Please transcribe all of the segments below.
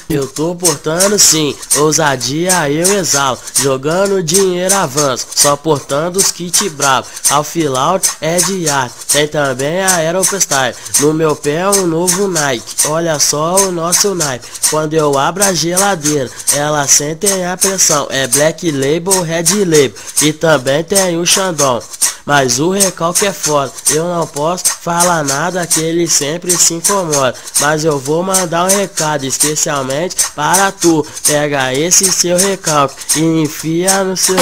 Eu tô portando sim, ousadia eu exalo, jogando dinheiro avanço, só portando os kit bravo. Alfilaut é de arte, tem também a Aeropostale, no meu pé é um novo Nike, olha só o nosso Nike. Quando eu abro a geladeira, ela sente a pressão, é Black Label, Red Label, e também tem o Xandão. Mas o recalque é foda, eu não posso falar nada que ele sempre se incomoda. Mas eu vou mandar um recado especialmente para tu. Pega esse seu recalque e enfia no seu...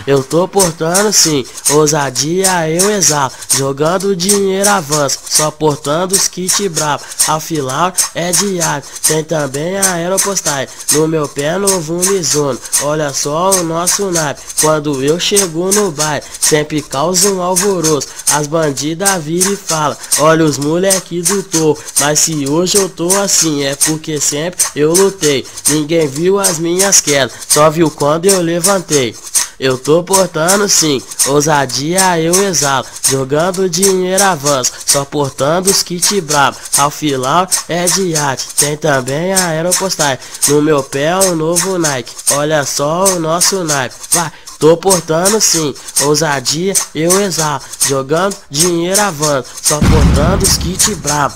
eu tô portando sim, ousadia eu exalo, jogando dinheiro avanço, só portando os kit bravo. Alfilaut é de arte, tem também a Aeropostale, no meu pé novo Mizuno, olha só o nosso naipe. Quando eu chego no baile, sempre causa um alvoroço, as bandidas viram e falam, olha os moleque do touro. Mas se hoje eu tô assim, é porque sempre eu lutei, ninguém viu as minhas quedas, só viu quando eu levantei. Eu tô portando sim, ousadia eu exalo, jogando dinheiro avanço, só portando os kit bravo. Alfilaut é de arte, tem também a Aeropostale, no meu pé é um novo Nike, olha só o nosso Nike. Vai! Tô portando sim, ousadia eu exalo, jogando dinheiro avanço, só portando os kit brabo.